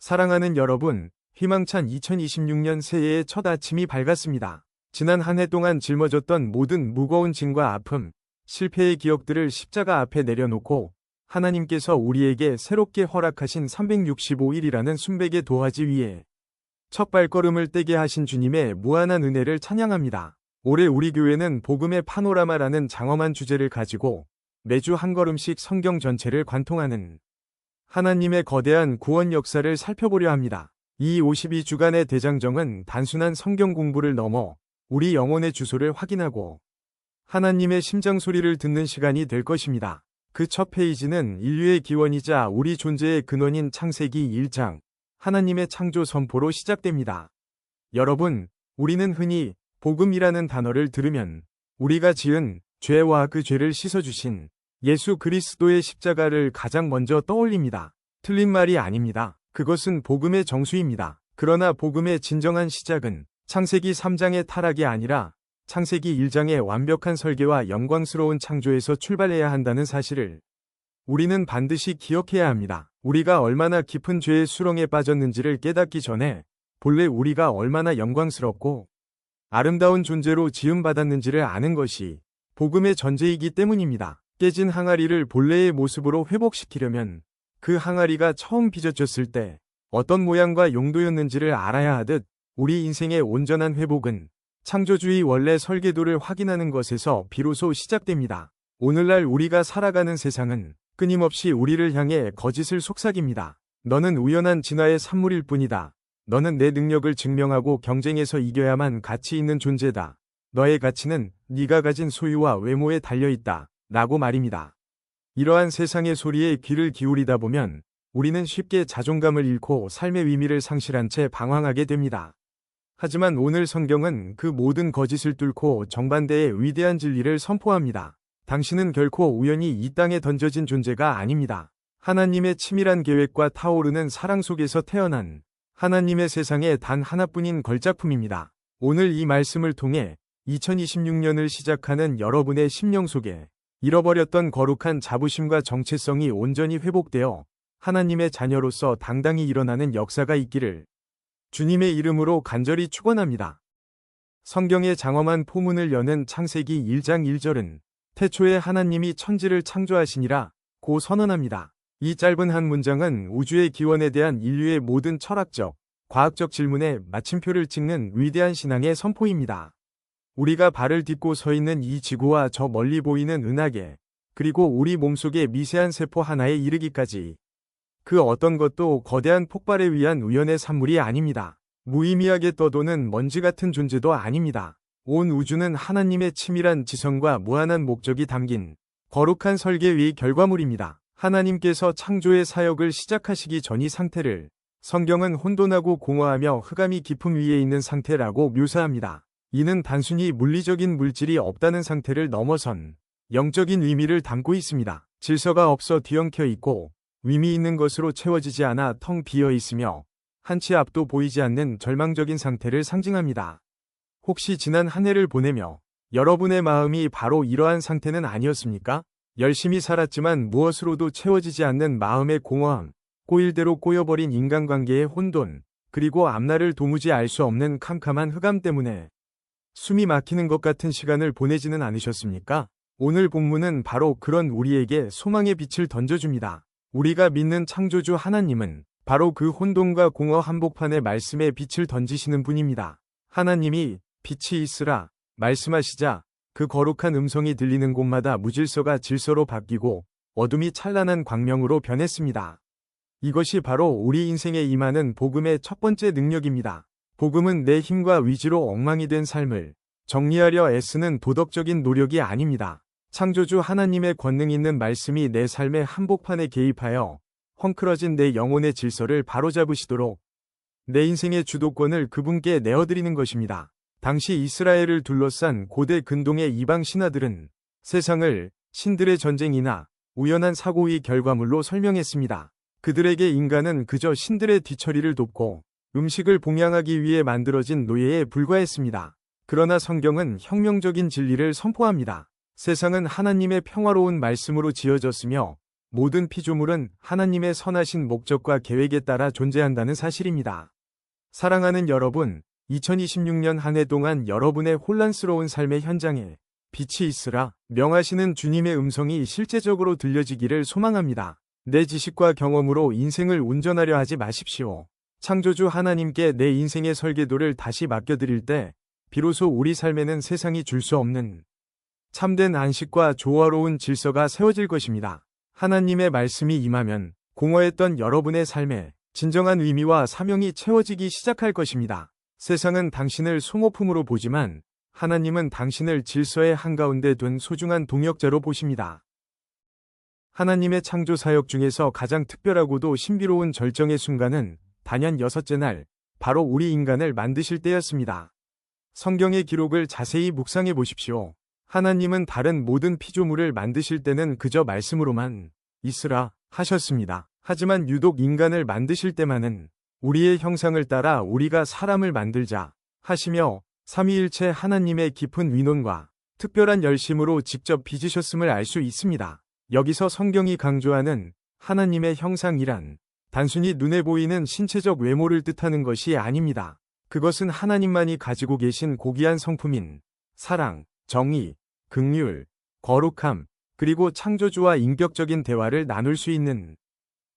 사랑하는 여러분, 희망찬 2026년 새해의 첫 아침이 밝았습니다. 지난 한 해 동안 짊어졌던 모든 무거운 짐과 아픔, 실패의 기억들을 십자가 앞에 내려놓고 하나님께서 우리에게 새롭게 허락하신 365일이라는 순백의 도화지 위에 첫 발걸음을 떼게 하신 주님의 무한한 은혜를 찬양합니다. 올해 우리 교회는 복음의 파노라마라는 장엄한 주제를 가지고 매주 한 걸음씩 성경 전체를 관통하는 하나님의 거대한 구원 역사를 살펴보려 합니다. 이 52주간의 대장정은 단순한 성경 공부를 넘어 우리 영혼의 주소를 확인하고 하나님의 심장 소리를 듣는 시간이 될 것입니다. 그 첫 페이지는 인류의 기원이자 우리 존재의 근원인 창세기 1장, 하나님의 창조 선포로 시작됩니다. 여러분, 우리는 흔히 복음이라는 단어를 들으면 우리가 지은 죄와 그 죄를 씻어주신 예수 그리스도의 십자가를 가장 먼저 떠올립니다. 틀린 말이 아닙니다. 그것은 복음의 정수입니다. 그러나 복음의 진정한 시작은 창세기 3장의 타락이 아니라 창세기 1장의 완벽한 설계와 영광스러운 창조에서 출발해야 한다는 사실을 우리는 반드시 기억해야 합니다. 우리가 얼마나 깊은 죄의 수렁에 빠졌는지를 깨닫기 전에 본래 우리가 얼마나 영광스럽고 아름다운 존재로 지음받았는지를 아는 것이 복음의 전제이기 때문입니다. 깨진 항아리를 본래의 모습으로 회복시키려면 그 항아리가 처음 빚어졌을 때 어떤 모양과 용도였는지를 알아야 하듯 우리 인생의 온전한 회복은 창조주의 원래 설계도를 확인하는 것에서 비로소 시작됩니다. 오늘날 우리가 살아가는 세상은 끊임없이 우리를 향해 거짓을 속삭입니다. 너는 우연한 진화의 산물일 뿐이다. 너는 내 능력을 증명하고 경쟁에서 이겨야만 가치 있는 존재다. 너의 가치는 네가 가진 소유와 외모에 달려있다. 라고 말입니다. 이러한 세상의 소리에 귀를 기울이다 보면 우리는 쉽게 자존감을 잃고 삶의 의미를 상실한 채 방황하게 됩니다. 하지만 오늘 성경은 그 모든 거짓을 뚫고 정반대의 위대한 진리를 선포합니다. 당신은 결코 우연히 이 땅에 던져진 존재가 아닙니다. 하나님의 치밀한 계획과 타오르는 사랑 속에서 태어난 하나님의 세상에 단 하나뿐인 걸작품입니다. 오늘 이 말씀을 통해 2026년을 시작하는 여러분의 심령 속에 잃어버렸던 거룩한 자부심과 정체성이 온전히 회복되어 하나님의 자녀로서 당당히 일어나는 역사가 있기를 주님의 이름으로 간절히 축원합니다. 성경의 장엄한 포문을 여는 창세기 1장 1절은 태초에 하나님이 천지를 창조하시니라 고 선언합니다. 이 짧은 한 문장은 우주의 기원에 대한 인류의 모든 철학적, 과학적 질문에 마침표를 찍는 위대한 신앙의 선포입니다. 우리가 발을 딛고 서 있는 이 지구와 저 멀리 보이는 은하계, 그리고 우리 몸속의 미세한 세포 하나에 이르기까지 그 어떤 것도 거대한 폭발에 의한 우연의 산물이 아닙니다. 무의미하게 떠도는 먼지 같은 존재도 아닙니다. 온 우주는 하나님의 치밀한 지성과 무한한 목적이 담긴 거룩한 설계의 결과물입니다. 하나님께서 창조의 사역을 시작하시기 전 이 상태를 성경은 혼돈하고 공허하며 흑암이 깊음 위에 있는 상태라고 묘사합니다. 이는 단순히 물리적인 물질이 없다는 상태를 넘어선 영적인 의미를 담고 있습니다. 질서가 없어 뒤엉켜 있고 의미 있는 것으로 채워지지 않아 텅 비어 있으며 한치 앞도 보이지 않는 절망적인 상태를 상징합니다. 혹시 지난 한 해를 보내며 여러분의 마음이 바로 이러한 상태는 아니었습니까? 열심히 살았지만 무엇으로도 채워지지 않는 마음의 공허함, 꼬일대로 꼬여버린 인간관계의 혼돈, 그리고 앞날을 도무지 알 수 없는 캄캄한 흑암 때문에 숨이 막히는 것 같은 시간을 보내지는 않으셨습니까? 오늘 본문은 바로 그런 우리에게 소망의 빛을 던져줍니다. 우리가 믿는 창조주 하나님은 바로 그 혼돈과 공허 한복판에 말씀의 빛을 던지시는 분입니다. 하나님이 빛이 있으라 말씀하시자 그 거룩한 음성이 들리는 곳마다 무질서가 질서로 바뀌고 어둠이 찬란한 광명으로 변했습니다. 이것이 바로 우리 인생에 임하는 복음의 첫 번째 능력입니다. 복음은 내 힘과 위지로 엉망이 된 삶을 정리하려 애쓰는 도덕적인 노력이 아닙니다. 창조주 하나님의 권능 있는 말씀이 내 삶의 한복판에 개입하여 헝클어진 내 영혼의 질서를 바로잡으시도록 내 인생의 주도권을 그분께 내어드리는 것입니다. 당시 이스라엘을 둘러싼 고대 근동의 이방 신화들은 세상을 신들의 전쟁이나 우연한 사고의 결과물로 설명했습니다. 그들에게 인간은 그저 신들의 뒤처리를 돕고 음식을 봉양하기 위해 만들어진 노예에 불과했습니다. 그러나 성경은 혁명적인 진리를 선포합니다. 세상은 하나님의 평화로운 말씀으로 지어졌으며 모든 피조물은 하나님의 선하신 목적과 계획에 따라 존재한다는 사실입니다. 사랑하는 여러분, 2026년 한 해 동안 여러분의 혼란스러운 삶의 현장에 빛이 있으라 명하시는 주님의 음성이 실제적으로 들려지기를 소망합니다. 내 지식과 경험으로 인생을 운전하려 하지 마십시오. 창조주 하나님께 내 인생의 설계도를 다시 맡겨드릴 때 비로소 우리 삶에는 세상이 줄 수 없는 참된 안식과 조화로운 질서가 세워질 것입니다. 하나님의 말씀이 임하면 공허했던 여러분의 삶에 진정한 의미와 사명이 채워지기 시작할 것입니다. 세상은 당신을 소모품으로 보지만 하나님은 당신을 질서의 한가운데 둔 소중한 동역자로 보십니다. 하나님의 창조 사역 중에서 가장 특별하고도 신비로운 절정의 순간은 단연 6째 날, 바로 우리 인간을 만드실 때였습니다. 성경의 기록을 자세히 묵상해 보십시오. 하나님은 다른 모든 피조물을 만드실 때는 그저 말씀으로만 있으라 하셨습니다. 하지만 유독 인간을 만드실 때만은 우리의 형상을 따라 우리가 사람을 만들자 하시며 삼위일체 하나님의 깊은 위논과 특별한 열심으로 직접 빚으셨음을 알 수 있습니다. 여기서 성경이 강조하는 하나님의 형상이란 단순히 눈에 보이는 신체적 외모를 뜻하는 것이 아닙니다. 그것은 하나님만이 가지고 계신 고귀한 성품인 사랑, 정의, 긍휼, 거룩함, 그리고 창조주와 인격적인 대화를 나눌 수 있는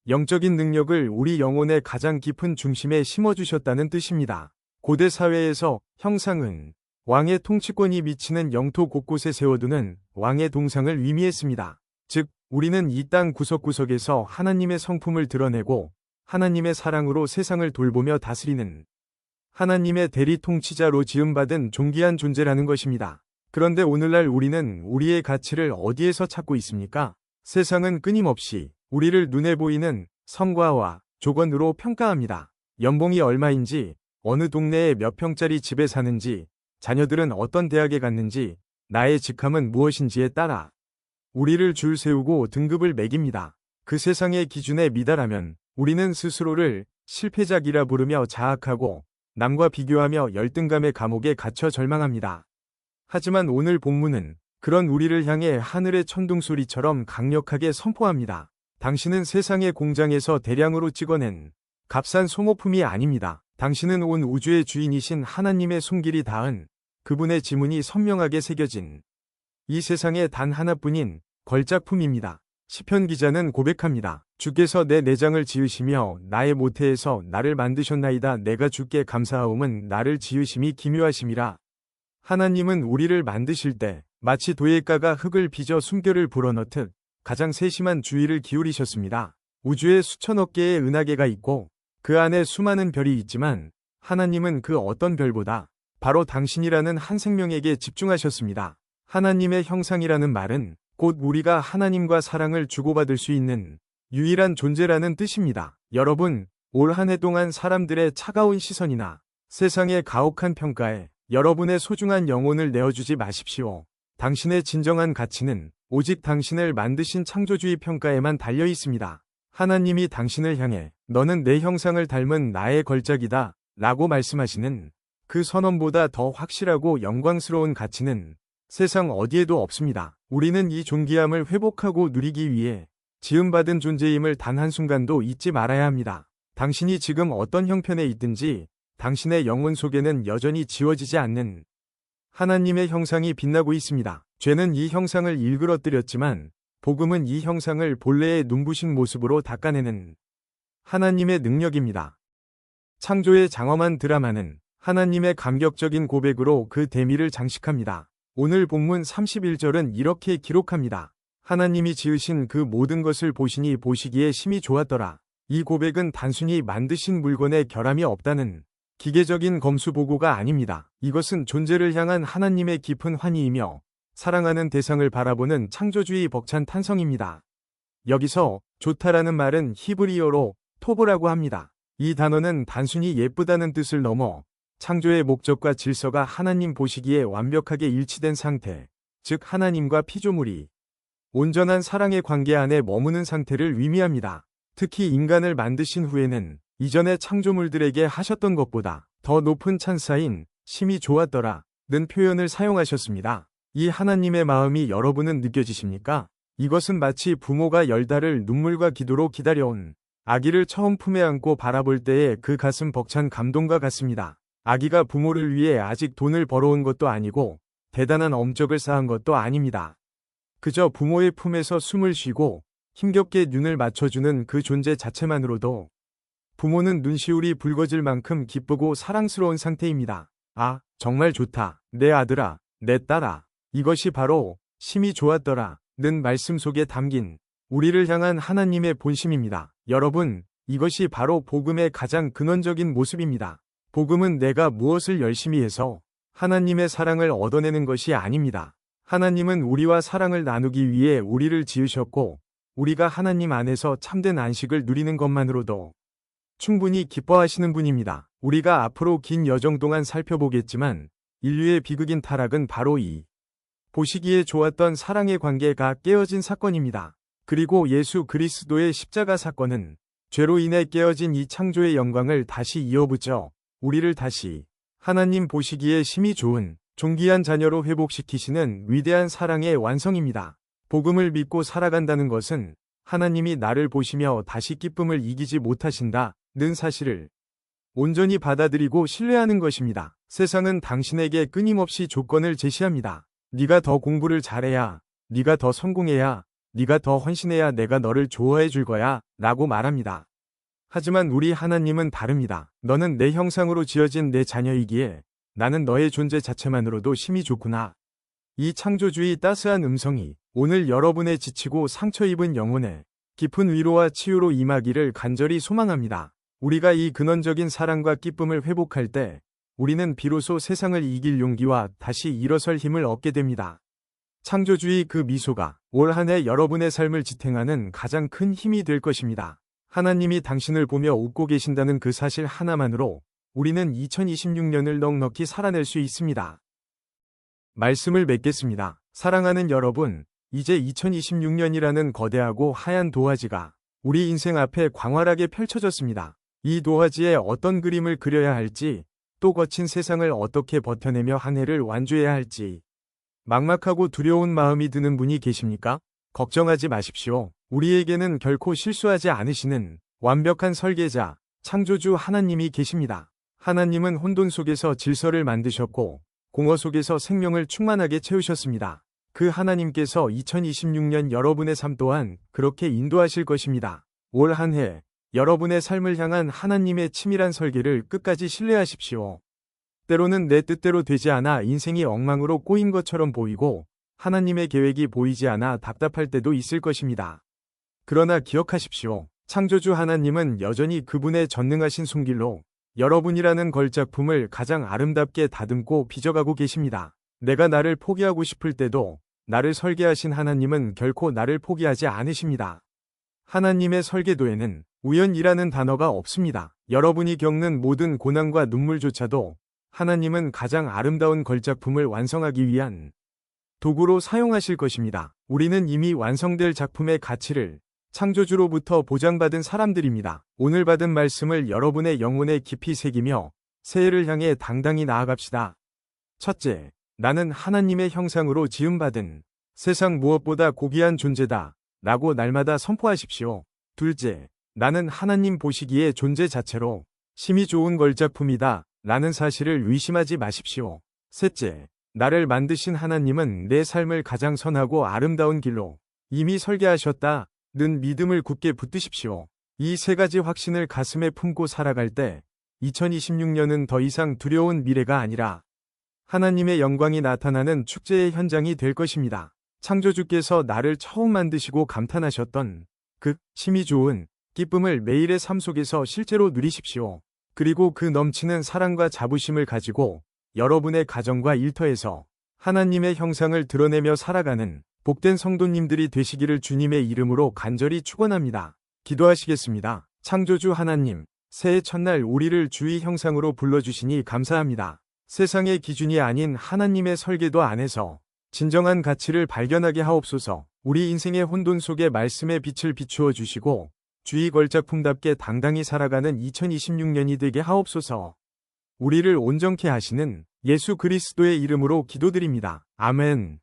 영적인 능력을 우리 영혼의 가장 깊은 중심에 심어주셨다는 뜻입니다. 고대 사회에서 형상은 왕의 통치권이 미치는 영토 곳곳에 세워두는 왕의 동상을 의미했습니다. 즉, 우리는 이 땅 구석구석에서 하나님의 성품을 드러내고 하나님의 사랑으로 세상을 돌보며 다스리는 하나님의 대리 통치자로 지음받은 존귀한 존재라는 것입니다. 그런데 오늘날 우리는 우리의 가치를 어디에서 찾고 있습니까? 세상은 끊임없이 우리를 눈에 보이는 성과와 조건으로 평가합니다. 연봉이 얼마인지, 어느 동네에 몇 평짜리 집에 사는지, 자녀들은 어떤 대학에 갔는지, 나의 직함은 무엇인지에 따라 우리를 줄 세우고 등급을 매깁니다. 그 세상의 기준에 미달하면 우리는 스스로를 실패작이라 부르며 자학하고 남과 비교하며 열등감의 감옥에 갇혀 절망합니다. 하지만 오늘 본문은 그런 우리를 향해 하늘의 천둥소리처럼 강력하게 선포합니다. 당신은 세상의 공장에서 대량으로 찍어낸 값싼 소모품이 아닙니다. 당신은 온 우주의 주인이신 하나님의 손길이 닿은 그분의 지문이 선명하게 새겨진 이 세상에 단 하나뿐인 걸작품입니다. 시편 기자는 고백합니다. 주께서 내 내장을 지으시며 나의 모태에서 나를 만드셨나이다. 내가 주께 감사하옴은 나를 지으심이 기묘하심이라. 하나님은 우리를 만드실 때 마치 도예가가 흙을 빚어 숨결을 불어넣듯 가장 세심한 주의를 기울이셨습니다. 우주에 수천억 개의 은하계가 있고 그 안에 수많은 별이 있지만 하나님은 그 어떤 별보다 바로 당신이라는 한 생명에게 집중하셨습니다. 하나님의 형상이라는 말은 곧 우리가 하나님과 사랑을 주고받을 수 있는 유일한 존재라는 뜻입니다. 여러분, 올 한 해 동안 사람들의 차가운 시선이나 세상의 가혹한 평가에 여러분의 소중한 영혼을 내어주지 마십시오. 당신의 진정한 가치는 오직 당신을 만드신 창조주의 평가에만 달려 있습니다. 하나님이 당신을 향해 너는 내 형상을 닮은 나의 걸작이다 라고 말씀하시는 그 선언보다 더 확실하고 영광스러운 가치는 세상 어디에도 없습니다. 우리는 이 존귀함을 회복하고 누리기 위해 지음받은 존재임을 단 한순간도 잊지 말아야 합니다. 당신이 지금 어떤 형편에 있든지 당신의 영혼 속에는 여전히 지워지지 않는 하나님의 형상이 빛나고 있습니다. 죄는 이 형상을 일그러뜨렸지만 복음은 이 형상을 본래의 눈부신 모습으로 닦아내는 하나님의 능력입니다. 창조의 장엄한 드라마는 하나님의 감격적인 고백으로 그 대미를 장식합니다. 오늘 본문 31절은 이렇게 기록합니다. 하나님이 지으신 그 모든 것을 보시니 보시기에 심히 좋았더라. 이 고백은 단순히 만드신 물건에 결함이 없다는 기계적인 검수 보고가 아닙니다. 이것은 존재를 향한 하나님의 깊은 환희이며 사랑하는 대상을 바라보는 창조주의 벅찬 탄성입니다. 여기서 좋다라는 말은 히브리어로 토브라고 합니다. 이 단어는 단순히 예쁘다는 뜻을 넘어 창조의 목적과 질서가 하나님 보시기에 완벽하게 일치된 상태, 즉 하나님과 피조물이 온전한 사랑의 관계 안에 머무는 상태를 의미합니다. 특히 인간을 만드신 후에는 이전의 창조물들에게 하셨던 것보다 더 높은 찬사인 심히 좋았더라 는 표현을 사용하셨습니다. 이 하나님의 마음이 여러분은 느껴지십니까? 이것은 마치 부모가 10달을 눈물과 기도로 기다려온 아기를 처음 품에 안고 바라볼 때의 그 가슴 벅찬 감동과 같습니다. 아기가 부모를 위해 아직 돈을 벌어온 것도 아니고 대단한 업적을 쌓은 것도 아닙니다. 그저 부모의 품에서 숨을 쉬고 힘겹게 눈을 맞춰주는 그 존재 자체만으로도 부모는 눈시울이 붉어질 만큼 기쁘고 사랑스러운 상태입니다. 아, 정말 좋다. 내 아들아, 내 딸아. 이것이 바로 심히 좋았더라 는 말씀 속에 담긴 우리를 향한 하나님의 본심입니다. 여러분, 이것이 바로 복음의 가장 근원적인 모습입니다. 복음은 내가 무엇을 열심히 해서 하나님의 사랑을 얻어내는 것이 아닙니다. 하나님은 우리와 사랑을 나누기 위해 우리를 지으셨고 우리가 하나님 안에서 참된 안식을 누리는 것만으로도 충분히 기뻐하시는 분입니다. 우리가 앞으로 긴 여정 동안 살펴보겠지만 인류의 비극인 타락은 바로 이 보시기에 좋았던 사랑의 관계가 깨어진 사건입니다. 그리고 예수 그리스도의 십자가 사건은 죄로 인해 깨어진 이 창조의 영광을 다시 이어붙여 우리를 다시 하나님 보시기에 심히 좋은 존귀한 자녀로 회복시키시는 위대한 사랑의 완성입니다. 복음을 믿고 살아간다는 것은 하나님이 나를 보시며 다시 기쁨을 이기지 못하신다는 사실을 온전히 받아들이고 신뢰하는 것입니다. 세상은 당신에게 끊임없이 조건을 제시합니다. 네가 더 공부를 잘해야, 네가 더 성공해야, 네가 더 헌신해야 내가 너를 좋아해 줄 거야 라고 말합니다. 하지만 우리 하나님은 다릅니다. 너는 내 형상으로 지어진 내 자녀이기에 나는 너의 존재 자체만으로도 심히 좋구나. 이 창조주의 따스한 음성이 오늘 여러분의 지치고 상처 입은 영혼에 깊은 위로와 치유로 임하기를 간절히 소망합니다. 우리가 이 근원적인 사랑과 기쁨을 회복할 때 우리는 비로소 세상을 이길 용기와 다시 일어설 힘을 얻게 됩니다. 창조주의 그 미소가 올 한 해 여러분의 삶을 지탱하는 가장 큰 힘이 될 것입니다. 하나님이 당신을 보며 웃고 계신다는 그 사실 하나만으로 우리는 2026년을 넉넉히 살아낼 수 있습니다. 말씀을 맺겠습니다. 사랑하는 여러분, 이제 2026년이라는 거대하고 하얀 도화지가 우리 인생 앞에 광활하게 펼쳐졌습니다. 이 도화지에 어떤 그림을 그려야 할지, 또 거친 세상을 어떻게 버텨내며 한 해를 완주해야 할지 막막하고 두려운 마음이 드는 분이 계십니까? 걱정하지 마십시오. 우리에게는 결코 실수하지 않으시는 완벽한 설계자, 창조주 하나님이 계십니다. 하나님은 혼돈 속에서 질서를 만드셨고 공허 속에서 생명을 충만하게 채우셨습니다. 그 하나님께서 2026년 여러분의 삶 또한 그렇게 인도하실 것입니다. 올 한 해 여러분의 삶을 향한 하나님의 치밀한 설계를 끝까지 신뢰하십시오. 때로는 내 뜻대로 되지 않아 인생이 엉망으로 꼬인 것처럼 보이고 하나님의 계획이 보이지 않아 답답할 때도 있을 것입니다. 그러나 기억하십시오. 창조주 하나님은 여전히 그분의 전능하신 손길로 여러분이라는 걸작품을 가장 아름답게 다듬고 빚어가고 계십니다. 내가 나를 포기하고 싶을 때도 나를 설계하신 하나님은 결코 나를 포기하지 않으십니다. 하나님의 설계도에는 우연이라는 단어가 없습니다. 여러분이 겪는 모든 고난과 눈물조차도 하나님은 가장 아름다운 걸작품을 완성하기 위한 도구로 사용하실 것입니다. 우리는 이미 완성될 작품의 가치를 창조주로부터 보장받은 사람들입니다. 오늘 받은 말씀을 여러분의 영혼에 깊이 새기며 새해를 향해 당당히 나아갑시다. 첫째, 나는 하나님의 형상으로 지음받은 세상 무엇보다 고귀한 존재다 라고 날마다 선포하십시오. 둘째, 나는 하나님 보시기에 존재 자체로 심히 좋은 걸작품이다 라는 사실을 의심하지 마십시오. 셋째, 나를 만드신 하나님은 내 삶을 가장 선하고 아름다운 길로 이미 설계하셨다 는 믿음을 굳게 붙드십시오. 이 세 가지 확신을 가슴에 품고 살아갈 때 2026년은 더 이상 두려운 미래가 아니라 하나님의 영광이 나타나는 축제의 현장이 될 것입니다. 창조주께서 나를 처음 만드시고 감탄하셨던 그 심히 좋은 기쁨을 매일의 삶 속에서 실제로 누리십시오. 그리고 그 넘치는 사랑과 자부심을 가지고 여러분의 가정과 일터에서 하나님의 형상을 드러내며 살아가는 복된 성도님들이 되시기를 주님의 이름으로 간절히 축원합니다. 기도하시겠습니다. 창조주 하나님, 새해 첫날 우리를 주의 형상으로 불러주시니 감사합니다. 세상의 기준이 아닌 하나님의 설계도 안에서 진정한 가치를 발견하게 하옵소서. 우리 인생의 혼돈 속에 말씀의 빛을 비추어 주시고 주의 걸작품답게 당당히 살아가는 2026년이 되게 하옵소서. 우리를 온전케 하시는 예수 그리스도의 이름으로 기도드립니다. 아멘.